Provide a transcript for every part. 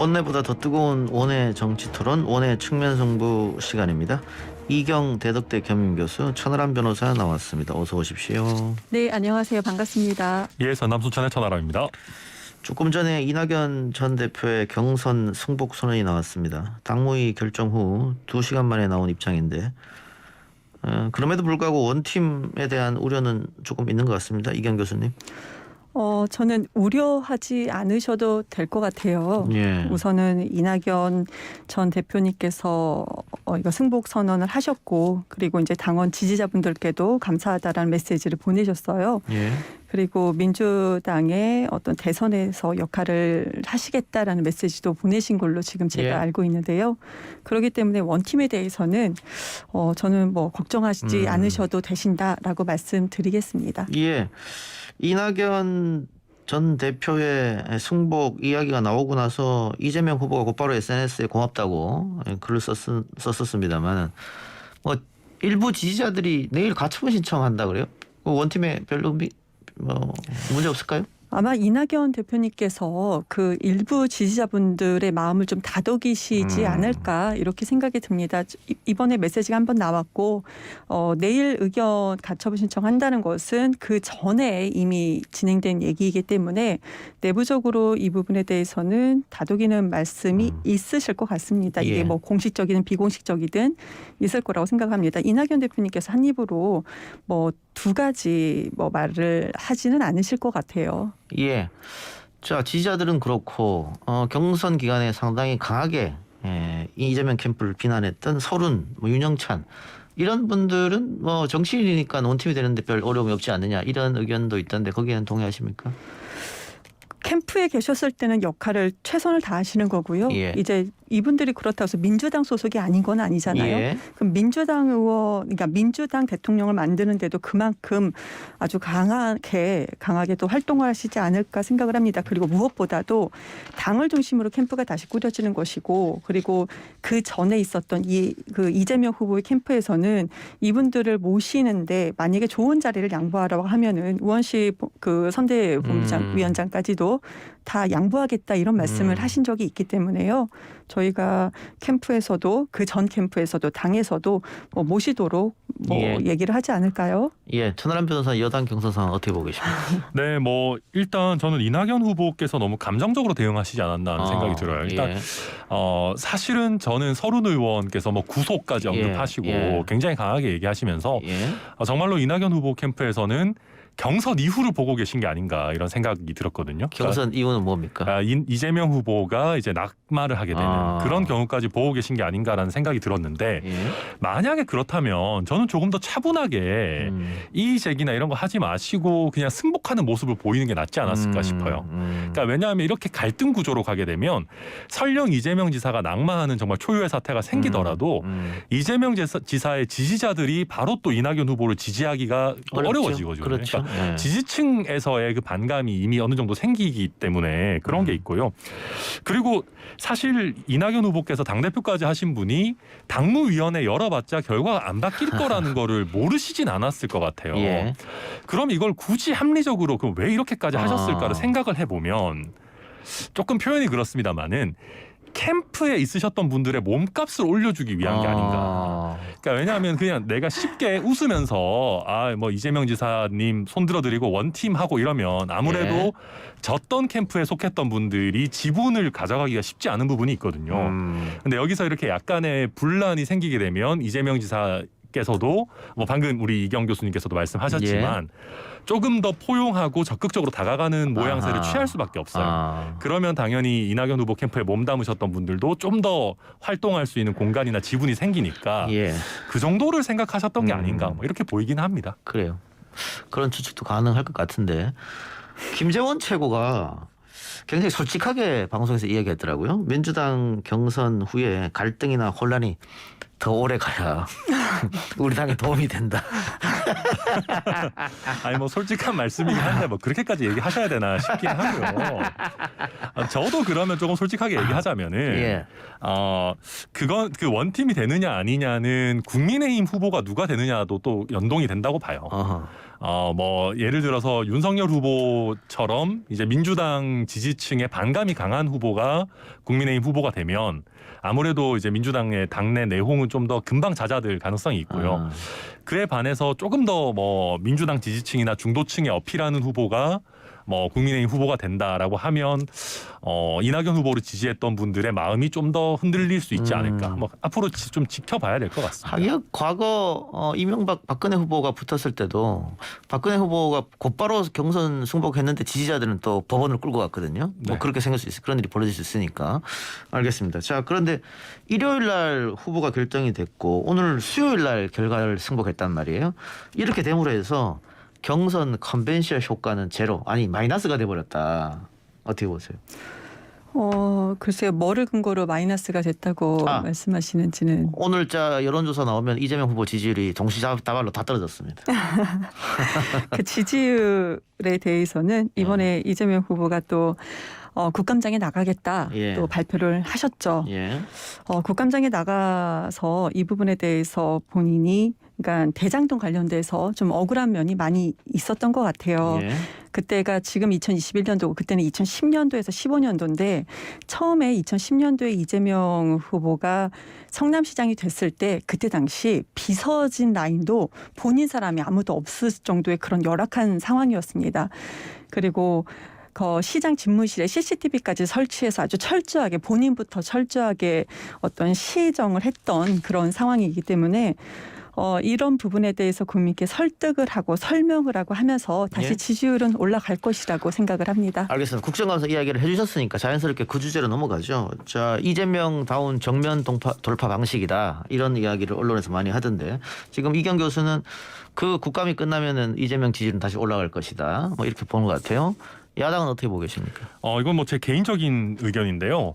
원내보다 더 뜨거운 원내 정치 토론, 원내 측면 승부 시간입니다. 이경 대덕대 겸임교수, 천하람 변호사 나왔습니다. 어서 오십시오. 네, 안녕하세요. 반갑습니다. 예, 전남 순천의 천하람입니다. 조금 전에 이낙연 전 대표의 경선 승복 선언이 나왔습니다. 당무위 결정 후 2시간 만에 나온 입장인데 그럼에도 불구하고 원팀에 대한 우려는 조금 있는 것 같습니다. 이경 교수님. 저는 우려하지 않으셔도 될 것 같아요. 예. 우선은 이낙연 전 대표님께서 이거 승복 선언을 하셨고, 그리고 이제 당원 지지자분들께도 감사하다라는 메시지를 보내셨어요. 예. 그리고 민주당의 어떤 대선에서 역할을 하시겠다라는 메시지도 보내신 걸로 지금 제가 예. 알고 있는데요. 그렇기 때문에 원팀에 대해서는 저는 뭐 걱정하시지 않으셔도 되신다라고 말씀드리겠습니다. 예. 이낙연 전 대표의 승복 이야기가 나오고 나서 이재명 후보가 곧바로 SNS에 고맙다고 글을 썼었습니다만 일부 지지자들이 내일 가처분 신청한다 그래요? 원팀에 별로 문제 없을까요? 아마 이낙연 대표님께서 그 일부 지지자분들의 마음을 좀 다독이시지 않을까 이렇게 생각이 듭니다. 이번에 메시지가 한번 나왔고 내일 의견 가처분 신청한다는 것은 그 전에 이미 진행된 얘기이기 때문에 내부적으로 이 부분에 대해서는 다독이는 말씀이 있으실 것 같습니다. 이게 예. 뭐 공식적이든 비공식적이든 있을 거라고 생각합니다. 이낙연 대표님께서 한 입으로 뭐 두 가지 말을 하지는 않으실 것 같아요. 예. 자, 지지자들은 그렇고 경선 기간에 상당히 강하게 이재명 캠프를 비난했던 서른, 윤영찬 이런 분들은 정치인이니까 원팀이 되는데 별 어려움이 없지 않느냐 이런 의견도 있던데 거기에는 동의하십니까? 캠프에 계셨을 때는 역할을 최선을 다하시는 거고요. 예. 이제 이분들이 그렇다고 해서 민주당 소속이 아닌 건 아니잖아요. 예. 그럼 민주당 의원, 그러니까 민주당 대통령을 만드는데도 그만큼 아주 강하게 또 활동을 하시지 않을까 생각을 합니다. 그리고 무엇보다도 당을 중심으로 캠프가 다시 꾸려지는 것이고, 그리고 그 전에 있었던 그 이재명 후보의 캠프에서는 이분들을 모시는데 만약에 좋은 자리를 양보하라고 하면은 우원식 그 선대본부장 위원장까지도 다 양보하겠다 이런 말씀을 하신 적이 있기 때문에요. 저희가 캠프에서도 그 전 캠프에서도 당에서도 모시도록 예. 얘기를 하지 않을까요? 예, 천하람 변호사 여당 경선 상황 어떻게 보고 계십니까? 네, 일단 저는 이낙연 후보께서 너무 감정적으로 대응하시지 않았나 하는 생각이 들어요. 일단 예. 사실은 저는 서른 의원께서 구속까지 언급하시고 예. 굉장히 강하게 얘기하시면서 예. 정말로 이낙연 후보 캠프에서는 경선 이후를 보고 계신 게 아닌가 이런 생각이 들었거든요. 경선 이유는 뭡니까? 이재명 후보가 이제 낙마를 하게 되는 그런 경우까지 보고 계신 게 아닌가라는 생각이 들었는데 예. 만약에 그렇다면 저는 조금 더 차분하게 이의제기나 이런 거 하지 마시고 그냥 승복하는 모습을 보이는 게 낫지 않았을까 싶어요. 그러니까 왜냐하면 이렇게 갈등 구조로 가게 되면 설령 이재명 지사가 낙마하는 정말 초유의 사태가 생기더라도 이재명 지사의 지지자들이 바로 또 이낙연 후보를 지지하기가 어려워지거든요. 그렇죠. 그러니까 예. 지지층에서의 그 반감이 이미 어느 정도 생기기 때문에 그런 게 있고요. 그리고 사실 이낙연 후보께서 당대표까지 하신 분이 당무위원회 열어봤자 결과가 안 바뀔 거라는 거를 모르시진 않았을 것 같아요. 예. 그럼 이걸 굳이 합리적으로 그럼 왜 이렇게까지 하셨을까를 생각을 해보면 조금 표현이 그렇습니다만은 캠프에 있으셨던 분들의 몸값을 올려주기 위한 게 아닌가. 그러니까 왜냐하면 그냥 내가 쉽게 웃으면서 이재명 지사님 손들어드리고 원팀 하고 이러면 아무래도 예. 졌던 캠프에 속했던 분들이 지분을 가져가기가 쉽지 않은 부분이 있거든요. 근데 여기서 이렇게 약간의 분란이 생기게 되면 이재명 지사께서도 방금 우리 이경 교수님께서도 말씀하셨지만 조금 더 포용하고 적극적으로 다가가는 모양새를 취할 수밖에 없어요. 그러면 당연히 이낙연 후보 캠프에 몸담으셨던 분들도 좀 더 활동할 수 있는 공간이나 지분이 생기니까 예. 그 정도를 생각하셨던 게 아닌가 이렇게 보이긴 합니다. 그래요. 그런 추측도 가능할 것 같은데 김재원 최고가 굉장히 솔직하게 방송에서 이야기했더라고요. 민주당 경선 후에 갈등이나 혼란이 더 오래 가야 우리 당에 도움이 된다. 아니 솔직한 말씀이긴 한데 그렇게까지 얘기하셔야 되나 싶긴 하고요. 저도 그러면 조금 솔직하게 얘기하자면은 예. 그건 그 원팀이 되느냐 아니냐는 국민의힘 후보가 누가 되느냐도 또 연동이 된다고 봐요. 뭐 예를 들어서 윤석열 후보처럼 이제 민주당 지지층의 반감이 강한 후보가 국민의힘 후보가 되면 아무래도 이제 민주당의 당내 내홍은 좀 더 금방 잦아들 가능성이 있고요. 그에 반해서 조금 더 뭐 민주당 지지층이나 중도층에 어필하는 후보가 뭐 국민의힘 후보가 된다라고 하면 이낙연 후보를 지지했던 분들의 마음이 좀 더 흔들릴 수 있지 않을까. 뭐 앞으로 좀 지켜봐야 될 것 같습니다. 하긴 과거 이명박 박근혜 후보가 붙었을 때도 박근혜 후보가 곧바로 경선 승복했는데 지지자들은 또 법원을 끌고 갔거든요. 네. 뭐 그렇게 생길 수 있어. 그런 일이 벌어질 수 있으니까. 알겠습니다. 자, 그런데 일요일 날 후보가 결정이 됐고 오늘 수요일 날 결과를 승복했단 말이에요. 이렇게 됨으로 해서 경선 컨벤션 효과는 제로, 아니 마이너스가 돼버렸다. 어떻게 보세요? 글쎄요. 뭐를 근거로 마이너스가 됐다고 말씀하시는지는. 오늘 자 여론조사 나오면 이재명 후보 지지율이 동시다발로 다 떨어졌습니다. 그 지지율에 대해서는 이번에 이재명 후보가 또 국감장에 나가겠다 예. 또 발표를 하셨죠. 예. 국감장에 나가서 이 부분에 대해서 본인이 그러니까 대장동 관련돼서 좀 억울한 면이 많이 있었던 것 같아요. 예. 그때가 지금 2021년도고 그때는 2010년도에서 15년도인데 처음에 2010년도에 이재명 후보가 성남시장이 됐을 때 그때 당시 비서진 라인도 본인 사람이 아무도 없을 정도의 그런 열악한 상황이었습니다. 그리고 그 시장 집무실에 CCTV까지 설치해서 아주 철저하게 본인부터 철저하게 어떤 시정을 했던 그런 상황이기 때문에 이런 부분에 대해서 국민께 설득을 하고 설명을 하고 하면서 다시 예. 지지율은 올라갈 것이라고 생각을 합니다. 알겠습니다. 국정감사 이야기를 해주셨으니까 자연스럽게 그 주제로 넘어가죠. 자, 이재명다운 정면 돌파 방식이다. 이런 이야기를 언론에서 많이 하던데 지금 이경 교수는 그 국감이 끝나면은 이재명 지지율은 다시 올라갈 것이다. 뭐 이렇게 보는 것 같아요. 야당은 어떻게 보고 계십니까? 이건 뭐 제 개인적인 의견인데요.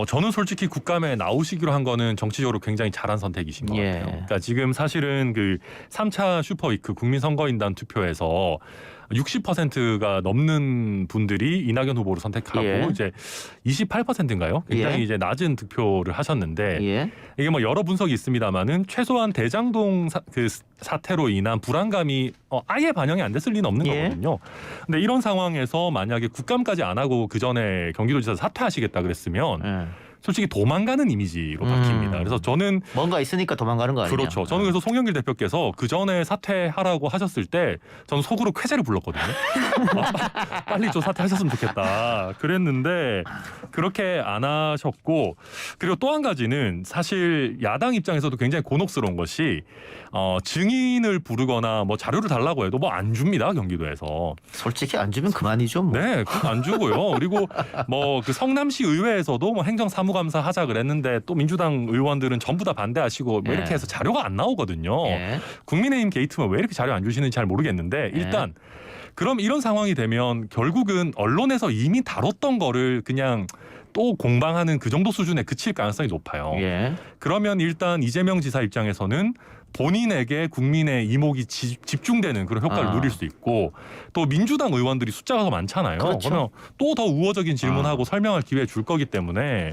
저는 솔직히 국감에 나오시기로 한 거는 정치적으로 굉장히 잘한 선택이신 것 예. 같아요. 그러니까 지금 사실은 그 3차 슈퍼위크 국민선거인단 투표에서 60%가 넘는 분들이 이낙연 후보를 선택하고 예. 이제 28%인가요? 굉장히 예. 이제 낮은 득표를 하셨는데 예. 이게 뭐 여러 분석이 있습니다만은 최소한 대장동 그 사태로 인한 불안감이 아예 반영이 안 됐을 리는 없는 예. 거거든요. 근데 이런 상황에서 만약에 국감까지 안 하고 그 전에 경기도지사 사퇴하시겠다 그랬으면 예. 솔직히 도망가는 이미지로 바뀝니다. 그래서 저는 뭔가 있으니까 도망가는 거 아니냐? 그렇죠. 저는 그래서 송영길 대표께서 그 전에 사퇴하라고 하셨을 때 저는 속으로 쾌재를 불렀거든요. 빨리 좀 사퇴하셨으면 좋겠다. 그랬는데 그렇게 안 하셨고 그리고 또 한 가지는 사실 야당 입장에서도 굉장히 곤혹스러운 것이 증인을 부르거나 뭐 자료를 달라고 해도 뭐 안 줍니다. 경기도에서. 솔직히 안 주면 그만이죠. 뭐. 네, 안 주고요. 그리고 뭐 그 성남시 의회에서도 뭐 행정사무감사 하자 그랬는데 또 민주당 의원들은 전부 다 반대하시고 뭐 이렇게 예. 해서 자료가 안 나오거든요. 예. 국민의힘 게이트만 왜 이렇게 자료 안 주시는지 잘 모르겠는데 일단 그럼 이런 상황이 되면 결국은 언론에서 이미 다뤘던 거를 그냥 또 공방하는 그 정도 수준에 그칠 가능성이 높아요. 예. 그러면 일단 이재명 지사 입장에서는 본인에게 국민의 이목이 집중되는 그런 효과를 누릴 수 있고 또 민주당 의원들이 숫자가 더 많잖아요. 그렇죠. 그러면 또 더 우호적인 질문하고 설명할 기회 줄 거기 때문에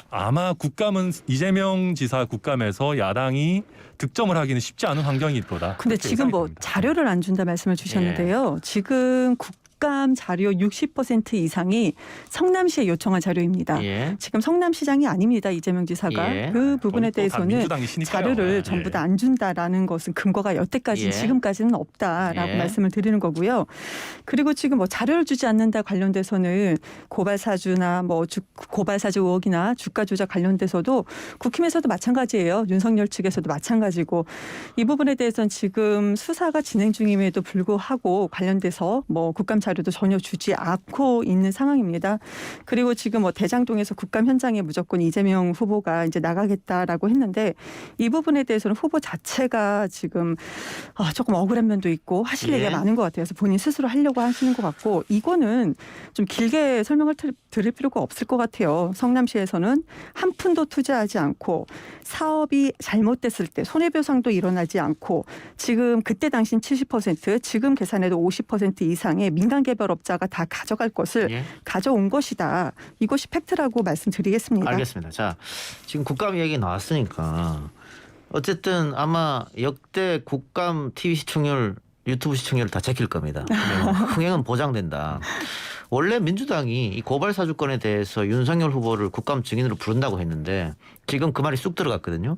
아마 국감은 이재명 지사 국감에서 야당이 득점을 하기는 쉽지 않은 환경일 거다. 근데 그렇게 지금 예상이 뭐 됩니다. 자료를 안 준다 말씀을 주셨는데요. 지금 국감 자료 60% 이상이 성남시에 요청한 자료입니다. 예. 지금 성남시장이 아닙니다. 이재명 지사가. 예. 그 부분에 거기 또다 대해서는 민주당이시니까요. 자료를 예. 전부 다 안 준다라는 것은 근거가 여태까지 예. 지금까지는 없다라고 예. 말씀을 드리는 거고요. 그리고 지금 뭐 자료를 주지 않는다 관련돼서는 고발사주나 뭐 고발사주 의혹이나 주가 조작 관련돼서도 국힘에서도 마찬가지예요. 윤석열 측에서도 마찬가지고 이 부분에 대해서는 지금 수사가 진행 중임에도 불구하고 관련돼서 뭐 국감 자료도 전혀 주지 않고 있는 상황입니다. 그리고 지금 뭐 대장동에서 국감 현장에 무조건 이재명 후보가 이제 나가겠다라고 했는데 이 부분에 대해서는 후보 자체가 지금 조금 억울한 면도 있고 하실 예. 얘기가 많은 것 같아요. 그래서 본인 스스로 하려고 하시는 것 같고 이거는 좀 길게 설명을 드릴 필요가 없을 것 같아요. 성남시에서는 한 푼도 투자하지 않고 사업이 잘못됐을 때 손해배상도 일어나지 않고 지금 그때 당시는 70% 지금 계산해도 50% 이상의 민간 개발업자가 다 가져갈 것을 예. 가져온 것이다. 이것이 팩트라고 말씀드리겠습니다. 알겠습니다. 자, 지금 국감 얘기 나왔으니까 어쨌든 아마 역대 국감 TV 시청률, 유튜브 시청률을 다 제킬 겁니다. 흥행은 보장된다. 원래 민주당이 이 고발 사주권에 대해서 윤석열 후보를 국감 증인으로 부른다고 했는데 지금 그 말이 쑥 들어갔거든요.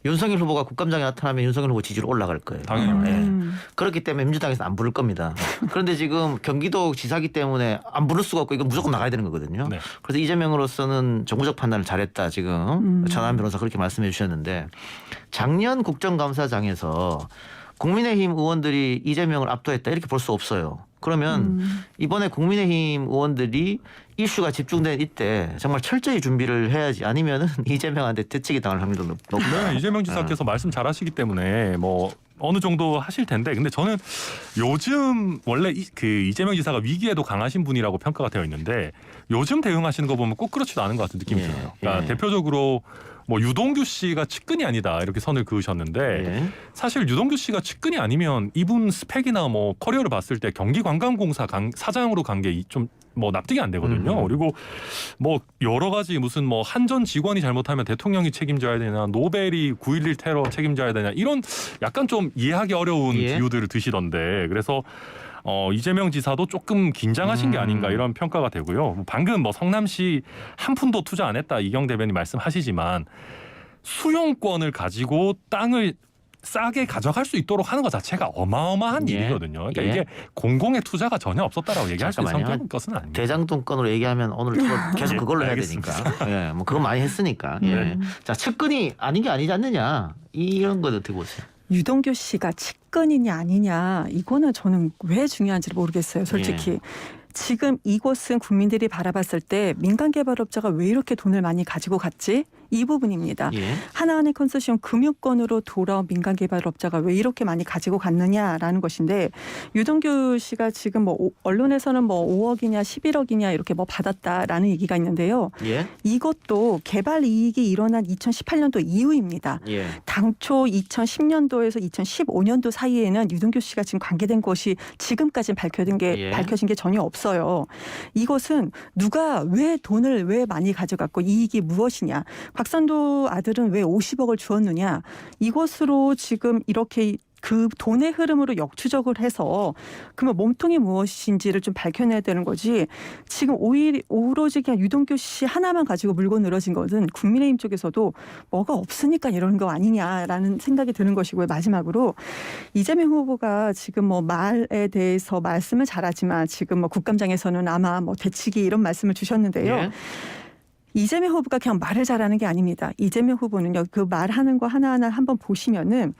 윤석열 후보가 국감장에 나타나면 윤석열 후보 지지율 올라갈 거예요. 당연히. 네. 그렇기 때문에 민주당에서 안 부를 겁니다. 그런데 지금 경기도 지사기 때문에 안 부를 수가 없고 이건 무조건 나가야 되는 거거든요. 네. 그래서 이재명으로서는 정부적 판단을 잘했다 지금 전환 변호사 그렇게 말씀해 주셨는데 작년 국정감사장에서 국민의힘 의원들이 이재명을 압도했다 이렇게 볼 수 없어요. 그러면 이번에 국민의힘 의원들이 이슈가 집중된 이때 정말 철저히 준비를 해야지 아니면은 이재명한테 대치기 당할 확률도 높고. 네, 이재명 지사께서 말씀 잘하시기 때문에 뭐 어느 정도 하실 텐데 근데 저는 요즘 원래 그 이재명 지사가 위기에도 강하신 분이라고 평가가 되어 있는데 요즘 대응하시는 거 보면 꼭 그렇지도 않은 것 같은 느낌이 예, 들어요. 그러니까 예. 대표적으로 뭐 유동규 씨가 측근이 아니다 이렇게 선을 그으셨는데 예. 사실 유동규 씨가 측근이 아니면 이분 스펙이나 뭐 커리어를 봤을 때 경기관광공사 사장으로 간 게 좀 뭐 납득이 안 되거든요. 그리고 뭐 여러 가지 무슨 뭐 한전 직원이 잘못하면 대통령이 책임져야 되나 노벨이 9.11 테러 책임져야 되냐 이런 약간 좀 이해하기 어려운 예. 비유들을 드시던데 그래서 이재명 지사도 조금 긴장하신 게 아닌가 이런 평가가 되고요. 방금 뭐 성남시 한 푼도 투자 안 했다 이경 대변인 말씀하시지만 수용권을 가지고 땅을 싸게 가져갈 수 있도록 하는 것 자체가 어마어마한 예. 일이거든요. 그러니까 예. 이게 공공의 투자가 전혀 없었다라고 얘기할 수 있는 잠깐만요. 성격인 것은 아닙니다. 대장동권으로 얘기하면 오늘 계속 예, 그걸로 해야 알겠습니다. 되니까. 예, 뭐 그거 많이 했으니까. 예. 자, 측근이 아닌 게 아니지 않느냐 이런 거 어떻게 보세요? 유동규 씨가 측근이냐 아니냐 이거는 저는 왜 중요한지 모르겠어요. 솔직히. 지금 이곳은 국민들이 바라봤을 때 민간개발업자가 왜 이렇게 돈을 많이 가지고 갔지? 이 부분입니다. 예. 하나은행 컨소시엄 금융권으로 돌아온 민간개발업자가 왜 이렇게 많이 가지고 갔느냐라는 것인데 유동규 씨가 지금 뭐 언론에서는 뭐 5억이냐 11억이냐 이렇게 뭐 받았다라는 얘기가 있는데요. 예. 이것도 개발 이익이 일어난 2018년도 이후입니다. 예. 당초 2010년도에서 2015년도 사이에는 유동규 씨가 지금 관계된 것이 지금까지 밝혀진 게 예. 밝혀진 게 전혀 없어요. 이것은 누가 왜 돈을 왜 많이 가져갔고 이익이 무엇이냐. 곽선도 아들은 왜 50억을 주었느냐. 이것으로 지금 이렇게 그 돈의 흐름으로 역추적을 해서 그러면 몸통이 무엇인지를 좀 밝혀내야 되는 거지. 지금 오로지 그냥 유동규 씨 하나만 가지고 물고 늘어진 것은 국민의힘 쪽에서도 뭐가 없으니까 이런 거 아니냐라는 생각이 드는 것이고요. 마지막으로 이재명 후보가 지금 뭐 말에 대해서 말씀을 잘하지만 지금 뭐 국감장에서는 아마 뭐 대치기 이런 말씀을 주셨는데요. 예. 이재명 후보가 그냥 말을 잘하는 게 아닙니다. 이재명 후보는요. 그 말하는 거 하나하나 한번 보시면은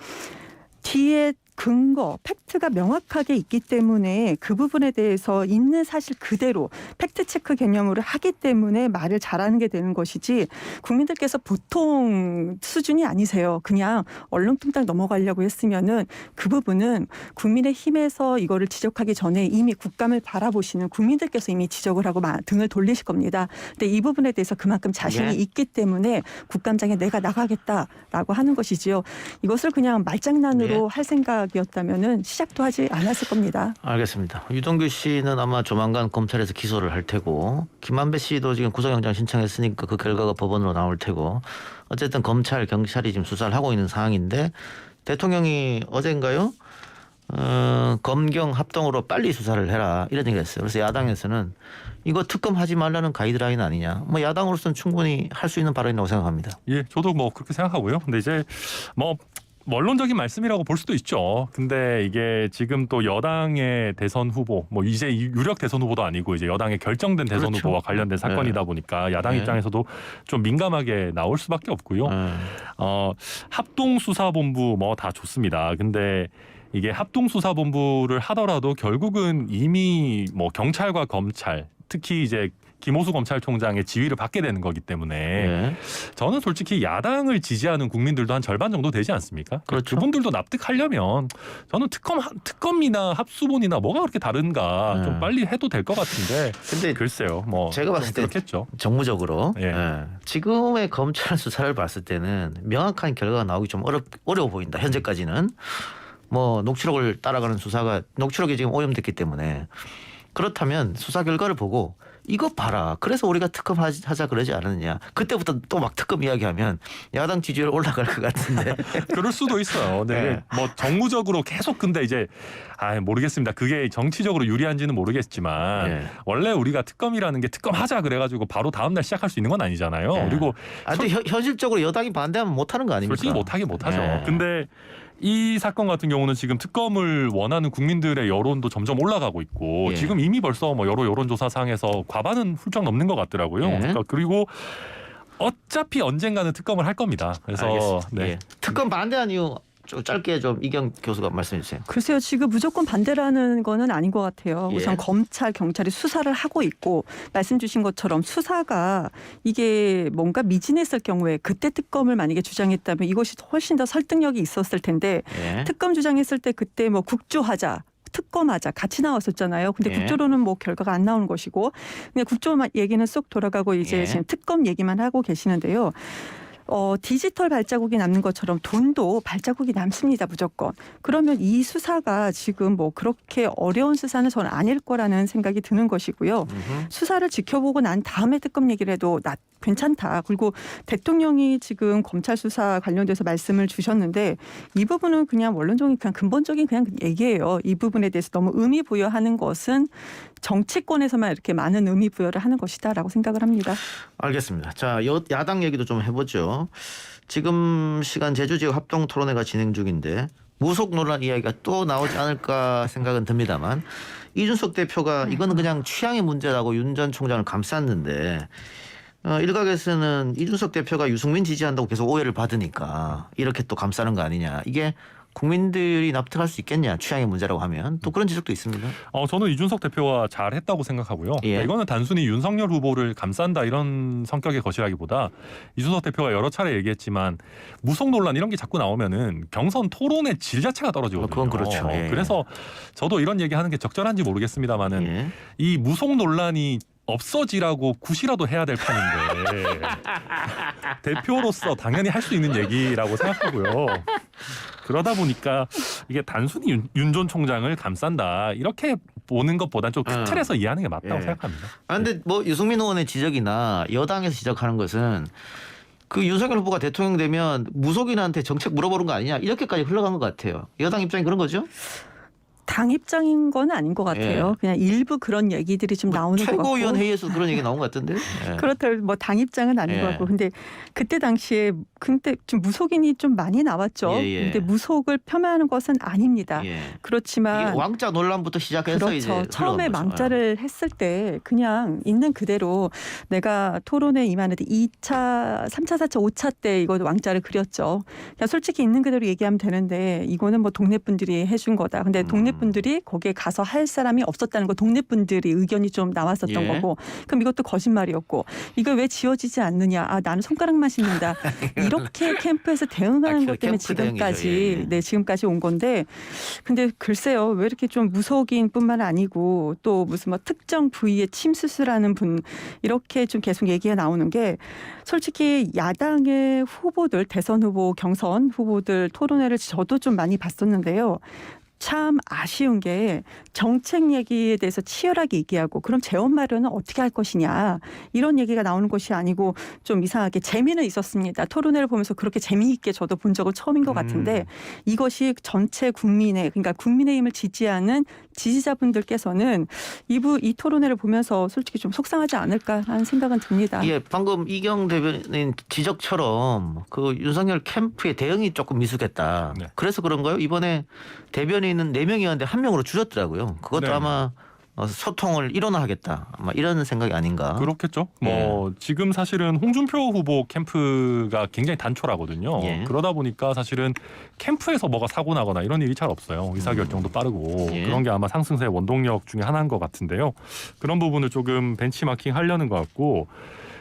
뒤에 근거, 팩트가 명확하게 있기 때문에 그 부분에 대해서 있는 사실 그대로 팩트체크 개념으로 하기 때문에 말을 잘하는 게 되는 것이지 국민들께서 보통 수준이 아니세요. 그냥 얼렁뚱땅 넘어가려고 했으면은 그 부분은 국민의힘에서 이거를 지적하기 전에 이미 국감을 바라보시는 국민들께서 이미 지적을 하고 등을 돌리실 겁니다. 근데 이 부분에 대해서 그만큼 자신이 예. 있기 때문에 국감장에 내가 나가겠다라고 하는 것이지요. 이것을 그냥 말장난으로 할 생각이었다면은 시작도 하지 않았을 겁니다. 알겠습니다. 유동규 씨는 아마 조만간 검찰에서 기소를 할 테고 김만배 씨도 지금 구속영장 신청했으니까 그 결과가 법원으로 나올 테고 어쨌든 검찰, 경찰이 지금 수사를 하고 있는 상황인데 대통령이 어젠가요? 검경 합동으로 빨리 수사를 해라 이런 얘기가 있어요. 그래서 야당에서는 이거 특검하지 말라는 가이드라인 아니냐. 뭐 야당으로서는 충분히 할 수 있는 발언이라고 생각합니다. 예, 저도 뭐 그렇게 생각하고요. 근데 이제 뭐 원론적인 말씀이라고 볼 수도 있죠. 근데 이게 지금 또 여당의 대선 후보, 뭐 이제 유력 대선 후보도 아니고 이제 여당의 결정된 대선 그렇죠. 후보와 관련된 사건이다 보니까 야당 네. 입장에서도 좀 민감하게 나올 수밖에 없고요. 합동수사본부 뭐 다 좋습니다. 근데 이게 합동수사본부를 하더라도 결국은 이미 뭐 경찰과 검찰, 특히 이제 김호수 검찰총장의 지휘를 받게 되는 거기 때문에 예. 저는 솔직히 야당을 지지하는 국민들도 한 절반 정도 되지 않습니까? 그렇죠. 그분들도 납득하려면 저는 특검이나 합수본이나 뭐가 그렇게 다른가 좀 빨리 해도 될 것 같은데 근데 글쎄요. 뭐 제가 봤을 때 그렇겠죠. 정무적으로 예. 지금의 검찰 수사를 봤을 때는 명확한 결과가 나오기 좀 어려워 보인다. 현재까지는 뭐 녹취록을 따라가는 수사가 녹취록이 지금 오염됐기 때문에 그렇다면 수사 결과를 보고 이거 봐라. 그래서 우리가 특검 하자 그러지 않았느냐. 그때부터 또 막 특검 이야기하면 야당 지지율 올라갈 것 같은데. 그럴 수도 있어요. 근데 네. 뭐 정무적으로 계속 근데 이제 모르겠습니다. 그게 정치적으로 유리한지는 모르겠지만 예. 원래 우리가 특검이라는 게 특검하자 그래가지고 바로 다음 날 시작할 수 있는 건 아니잖아요. 예. 그리고 근데 현실적으로 여당이 반대하면 못하는 거 아닙니까? 솔직히 못하긴 못하죠. 예. 근데 이 사건 같은 경우는 지금 특검을 원하는 국민들의 여론도 점점 올라가고 있고 예. 지금 이미 벌써 뭐 여러 여론조사상에서 과반은 훌쩍 넘는 것 같더라고요. 예. 그러니까 그리고 어차피 언젠가는 특검을 할 겁니다. 그래서 알겠습니다. 네. 예. 특검 반대한 이유 좀 짧게 좀 이경 교수가 말씀해 주세요. 글쎄요, 지금 무조건 반대라는 거는 아닌 것 같아요. 예. 우선 검찰, 경찰이 수사를 하고 있고 말씀 주신 것처럼 수사가 이게 뭔가 미진했을 경우에 그때 특검을 만약에 주장했다면 이것이 훨씬 더 설득력이 있었을 텐데 예. 특검 주장했을 때 그때 뭐 국조하자. 특검하자 같이 나왔었잖아요. 근데 예. 국조로는 뭐 결과가 안 나오는 것이고 그냥 국조 얘기는 쏙 돌아가고 이제 예. 지금 특검 얘기만 하고 계시는데요. 디지털 발자국이 남는 것처럼 돈도 발자국이 남습니다. 무조건. 그러면 이 수사가 지금 뭐 그렇게 어려운 수사는 저는 아닐 거라는 생각이 드는 것이고요. 수사를 지켜보고 난 다음에 특검 얘기를 해도 괜찮다. 그리고 대통령이 지금 검찰 수사 관련돼서 말씀을 주셨는데 이 부분은 그냥 원론적인 그냥 근본적인 그냥 얘기예요. 이 부분에 대해서 너무 의미 부여하는 것은 정치권에서만 이렇게 많은 의미 부여를 하는 것이다라고 생각을 합니다. 알겠습니다. 자, 야당 얘기도 좀 해보죠. 지금 시간 제주 지역 합동 토론회가 진행 중인데 무속 논란 이야기가 또 나오지 않을까 생각은 듭니다만 이준석 대표가 이거는 그냥 취향의 문제라고 윤 전 총장을 감쌌는데 일각에서는 이준석 대표가 유승민 지지한다고 계속 오해를 받으니까 이렇게 또 감싸는 거 아니냐. 이게 국민들이 납득할 수 있겠냐. 취향의 문제라고 하면. 또 그런 지적도 있습니다. 저는 이준석 대표가 잘했다고 생각하고요. 예. 이거는 단순히 윤석열 후보를 감싼다 이런 성격의 것이라기보다 이준석 대표가 여러 차례 얘기했지만 무속 논란 이런 게 자꾸 나오면은 경선 토론의 질 자체가 떨어지거든요. 그건 그렇죠. 예. 그래서 저도 이런 얘기하는 게 적절한지 모르겠습니다만은 예. 이 무속 논란이 없어지라고 굿이라도 해야 될 판인데 대표로서 당연히 할 수 있는 얘기라고 생각하고요. 그러다 보니까 이게 단순히 윤 전 총장을 감싼다 이렇게 보는 것보다 좀 큰 틀에서 이해하는 게 맞다고 예. 생각합니다. 근데 뭐 유승민 의원의 지적이나 여당에서 지적하는 것은 그 윤석열 후보가 대통령 되면 무속인한테 정책 물어보는 거 아니냐 이렇게까지 흘러간 것 같아요. 여당 입장이 그런 거죠? 당 입장인 건 아닌 것 같아요. 예. 그냥 일부 그런 얘기들이 좀 나오는 것 같고. 최고위원 회의에서 그런 얘기 나온 것 같은데. 예. 그렇다면 뭐 당 입장은 아닌 예. 것 같고. 근데 그때 당시에 좀 무속인이 좀 많이 나왔죠. 예, 예. 근데 무속을 폄하하는 것은 아닙니다. 예. 그렇지만 이게 왕자 논란부터 시작해서 이제 그렇죠. 처음에 흘러온 거죠. 망자를 했을 때 그냥 있는 그대로 내가 토론에 임하는데 2차, 3차, 4차, 5차 때 이거 왕자를 그렸죠. 그냥 솔직히 있는 그대로 얘기하면 되는데 이거는 뭐 동네 분들이 해준 거다. 근데 동네 분들이 거기에 가서 할 사람이 없었다는 거 동네 분들이 의견이 좀 나왔었던 예. 거고 그럼 이것도 거짓말이었고 이거 왜 지워지지 않느냐. 나는 손가락만 씻는다. 이렇게 캠프에서 대응하는 것 때문에 캠프 대응이죠. 지금까지 예. 지금까지 온 건데 근데 글쎄요 왜 이렇게 좀 무속인뿐만 아니고 또 무슨 뭐 특정 부위에 침 수술하는 분 이렇게 좀 계속 얘기가 나오는 게 솔직히 야당의 후보들 대선 후보 경선 후보들 토론회를 저도 좀 많이 봤었는데요. 참 아쉬운 게 정책 얘기에 대해서 치열하게 얘기하고 그럼 재원 마련은 어떻게 할 것이냐 이런 얘기가 나오는 것이 아니고 좀 이상하게 재미는 있었습니다. 토론회를 보면서 그렇게 재미있게 저도 본 적은 처음인 것 같은데 이것이 전체 국민의 그러니까 국민의힘을 지지하는 지지자분들께서는 이 토론회를 보면서 솔직히 좀 속상하지 않을까 하는 생각은 듭니다. 예, 방금 이경 대변인 지적처럼 그 윤석열 캠프의 대응이 조금 미숙했다. 네. 그래서 그런가요? 이번에 대변인은 4명이었는데 1명으로 줄였더라고요. 그것도 네. 아마 소통을 일원화하겠다. 아마 이런 생각이 아닌가. 그렇겠죠. 뭐 지금 사실은 홍준표 후보 캠프가 굉장히 단촐하거든요. 예. 그러다 보니까 사실은 캠프에서 뭐가 사고 나거나 이런 일이 잘 없어요. 의사결정도 빠르고 예. 그런 게 아마 상승세의 원동력 중에 하나인 것 같은데요. 그런 부분을 조금 벤치마킹 하려는 것 같고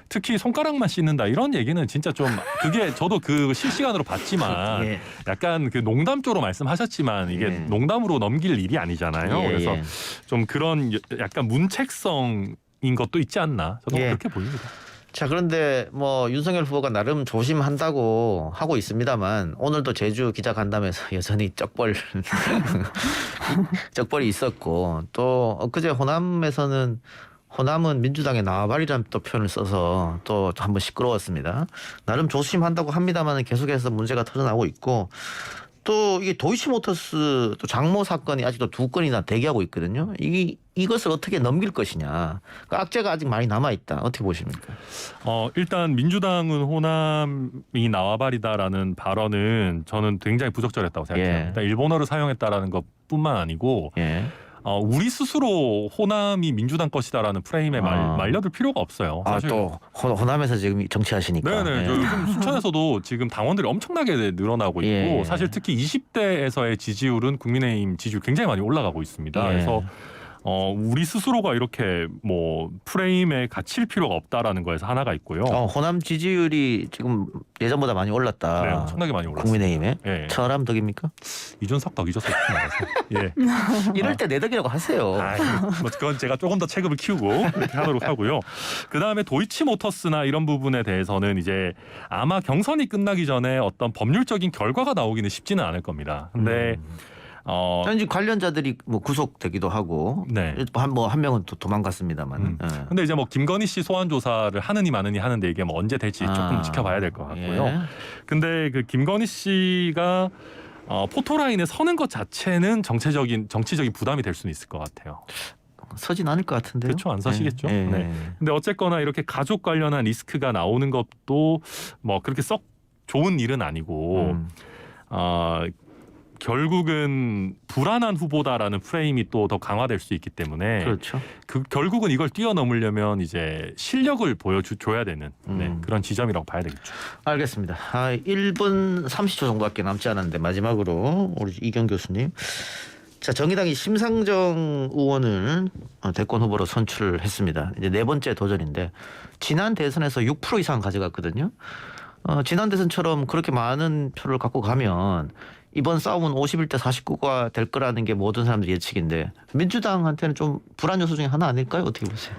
특히 손가락만 씻는다 이런 얘기는 진짜 좀 그게 저도 그 실시간으로 봤지만 예. 약간 그 농담조로 말씀하셨지만 이게 예. 농담으로 넘길 일이 아니잖아요. 예, 그래서 예. 좀 그런 약간 문책성인 것도 있지 않나 저는 예. 그렇게 보입니다. 자, 그런데 뭐 윤석열 후보가 나름 조심한다고 하고 있습니다만 오늘도 제주 기자간담회에서 여전히 쩍벌이 있었고 또 엊그제 호남은 민주당의 나와바리라는 또 표현을 써서 또 한번 시끄러웠습니다. 나름 조심한다고 합니다만 계속해서 문제가 터져나오고 있고 또 이게 도이치모터스 또 장모 사건이 아직도 2건이나 대기하고 있거든요. 이것을 어떻게 넘길 것이냐. 그러니까 악재가 아직 많이 남아 있다. 어떻게 보십니까? 일단 민주당은 호남이 나와바리다라는 발언은 저는 굉장히 부적절했다고 생각해요. 예. 일단 일본어를 사용했다라는 것뿐만 아니고 예. 우리 스스로 호남이 민주당 것이다라는 프레임에 말려들 필요가 없어요. 사실. 또 호남에서 지금 정치하시니까. 네네. 예. 저 요즘 순천에서도 지금 당원들이 엄청나게 늘어나고 있고 예. 사실 특히 20대에서의 지지율은 국민의힘 지지율 굉장히 많이 올라가고 있습니다. 예. 그래서 우리 스스로가 이렇게 뭐 프레임에 갇힐 필요가 없다라는 거에서 하나가 있고요. 호남 지지율이 지금 예전보다 많이 올랐다. 네, 엄청나게 많이 올랐습니다. 국민의힘에 예. 철암 덕입니까? 이준석 덕 나가세요. 예. 이럴 때 내 덕이라고 하세요. 뭐 그건 제가 조금 더 체급을 키우고 그렇게 하도록 하고요. 그 다음에 도이치모터스나 이런 부분에 대해서는 이제 아마 경선이 끝나기 전에 어떤 법률적인 결과가 나오기는 쉽지는 않을 겁니다. 근데 현지 관련자들이 뭐 구속되기도 하고, 네. 한 명은 또 도망갔습니다만. 근데 이제 뭐 김건희 씨 소환 조사를 하느니 마느니 하는데 이게 뭐 언제 될지 조금 지켜봐야 될 것 같고요. 예. 근데 그 김건희 씨가 포토라인에 서는 것 자체는 정치적인 부담이 될 수는 있을 것 같아요. 서진 않을 것 같은데요. 그렇죠, 안 서시겠죠. 예. 네. 근데 어쨌거나 이렇게 가족 관련한 리스크가 나오는 것도 뭐 그렇게 썩 좋은 일은 아니고 결국은 불안한 후보다라는 프레임이 또 더 강화될 수 있기 때문에 그렇죠. 결국은 이걸 뛰어넘으려면 이제 실력을 보여줘야 되는 그런 지점이라고 봐야 되겠죠. 알겠습니다. 1분 30초 정도밖에 남지 않았는데 마지막으로 우리 이경 교수님. 자, 정의당이 심상정 의원을 대권 후보로 선출했습니다. 이제 4번째 도전인데 지난 대선에서 6% 이상 가져갔거든요. 지난 대선처럼 그렇게 많은 표를 갖고 가면 이번 싸움은 51대 49가 될 거라는 게 모든 사람들 예측인데 민주당한테는 좀 불안 요소 중에 하나 아닐까요? 어떻게 보세요?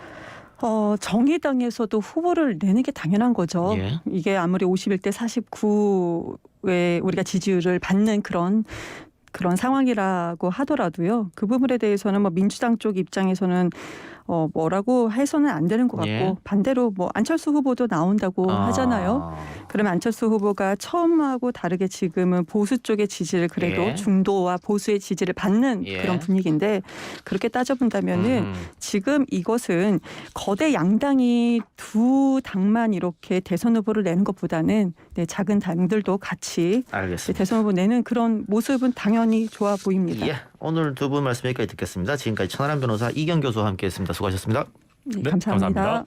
정의당에서도 후보를 내는 게 당연한 거죠. 예. 이게 아무리 51대 49에 우리가 지지율을 받는 그런 상황이라고 하더라도요. 그 부분에 대해서는 뭐 민주당 쪽 입장에서는 뭐라고 해서는 안 되는 것 같고 예. 반대로 뭐 안철수 후보도 나온다고 하잖아요. 그러면 안철수 후보가 처음하고 다르게 지금은 보수 쪽의 지지를 그래도 예. 중도와 보수의 지지를 받는 예. 그런 분위기인데 그렇게 따져본다면은 지금 이것은 거대 양당이 두 당만 이렇게 대선 후보를 내는 것보다는 작은 당들도 같이 알겠습니다. 대선 후보 내는 그런 모습은 당연히 좋아 보입니다. 예. 오늘 두 분 말씀 여기까지 듣겠습니다. 지금까지 천하람 변호사 이경 교수와 함께했습니다. 수고하셨습니다. 네, 네, 감사합니다. 감사합니다.